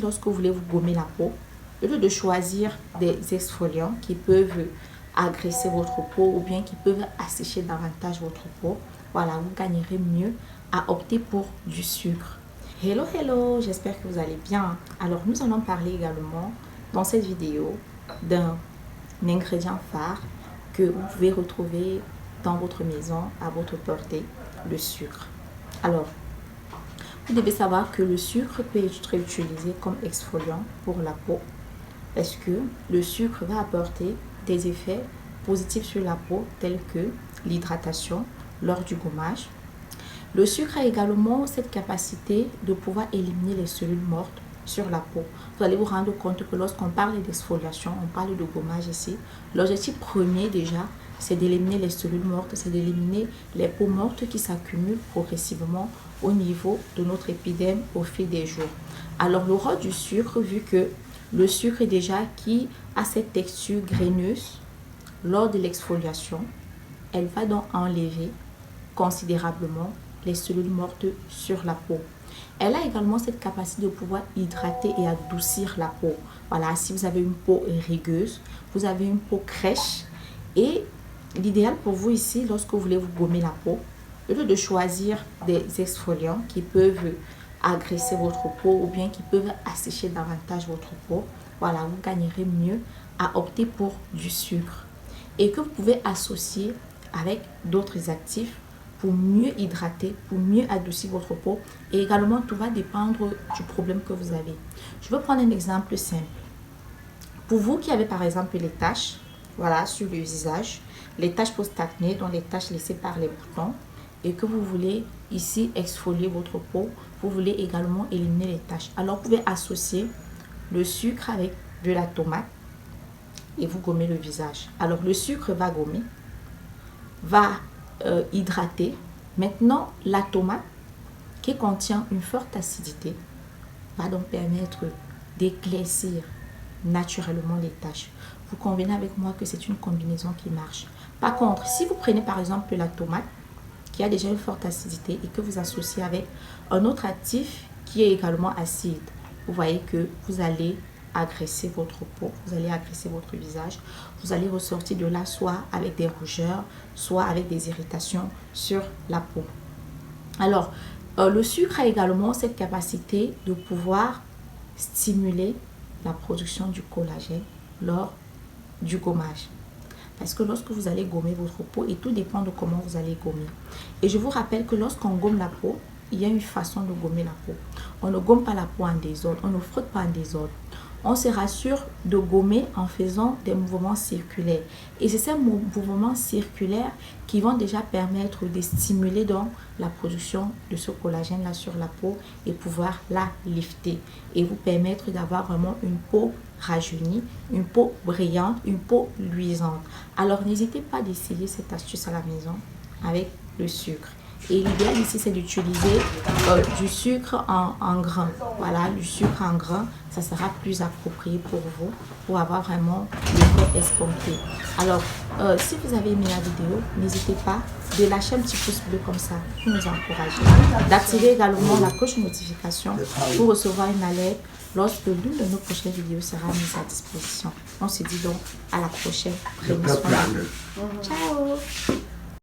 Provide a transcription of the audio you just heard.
Lorsque vous voulez vous gommer la peau, au lieu de choisir des exfoliants qui peuvent agresser votre peau ou bien qui peuvent assécher davantage votre peau, voilà, vous gagnerez mieux à opter pour du sucre. Hello, j'espère que vous allez bien. Alors, nous allons parler également dans cette vidéo d'un ingrédient phare que vous pouvez retrouver dans votre maison à votre portée, le sucre. Alors, vous devez savoir que le sucre peut être utilisé comme exfoliant pour la peau parce que le sucre va apporter des effets positifs sur la peau tels que l'hydratation lors du gommage. Le sucre a également cette capacité de pouvoir éliminer les cellules mortes sur la peau. Vous allez vous rendre compte que lorsqu'on parle d'exfoliation, on parle de gommage ici. L'objectif premier déjà, c'est d'éliminer les cellules mortes, c'est d'éliminer les peaux mortes qui s'accumulent progressivement au niveau de notre épiderme au fil des jours. Alors le rôle du sucre, vu que le sucre est déjà qui a cette texture graineuse, lors de l'exfoliation, elle va donc enlever considérablement les cellules mortes sur la peau. Elle a également cette capacité de pouvoir hydrater et adoucir la peau. Voilà, si vous avez une peau rugueuse, vous avez une peau crèche et l'idéal pour vous ici, lorsque vous voulez vous gommer la peau, au lieu de choisir des exfoliants qui peuvent agresser votre peau ou bien qui peuvent assécher davantage votre peau, voilà, vous gagnerez mieux à opter pour du sucre et que vous pouvez associer avec d'autres actifs pour mieux hydrater, pour mieux adoucir votre peau. Et également, tout va dépendre du problème que vous avez. Je vais prendre un exemple simple. Pour vous qui avez par exemple les taches, voilà, sur le visage, les taches post-acné, donc les taches laissées par les boutons, et que vous voulez ici exfolier votre peau, vous voulez également éliminer les taches. Alors, vous pouvez associer le sucre avec de la tomate et vous gommez le visage. Alors, le sucre va gommer, va hydrater. Maintenant, la tomate qui contient une forte acidité va donc permettre d'éclaircir naturellement les taches. Vous convenez avec moi que c'est une combinaison qui marche. Par contre, si vous prenez par exemple la tomate qui a déjà une forte acidité et que vous associez avec un autre actif qui est également acide, vous voyez que vous allez agresser votre peau, vous allez agresser votre visage, vous allez ressortir de là soit avec des rougeurs, soit avec des irritations sur la peau. Alors, le sucre a également cette capacité de pouvoir stimuler la production du collagène lors du gommage. Parce que lorsque vous allez gommer votre peau, et tout dépend de comment vous allez gommer. Et je vous rappelle que lorsqu'on gomme la peau, il y a une façon de gommer la peau. On ne gomme pas la peau en désordre, on ne frotte pas en désordre. On se rassure de gommer en faisant des mouvements circulaires. Et c'est ces mouvements circulaires qui vont déjà permettre de stimuler donc la production de ce collagène-là sur la peau et pouvoir la lifter. Et vous permettre d'avoir vraiment une peau rajeunie, une peau brillante, une peau luisante. Alors n'hésitez pas d'essayer cette astuce à la maison avec le sucre. Et l'idéal ici, c'est d'utiliser du sucre en grains. Voilà, du sucre en grains, ça sera plus approprié pour vous, pour avoir vraiment l'effet escompté. Alors, si vous avez aimé la vidéo, n'hésitez pas de lâcher un petit pouce bleu comme ça pour nous encourager. D'activer également la cloche de notification pour recevoir une alerte lorsque l'une de nos prochaines vidéos sera mise à disposition. On se dit donc à la prochaine. Prenez soin de vous. Ciao!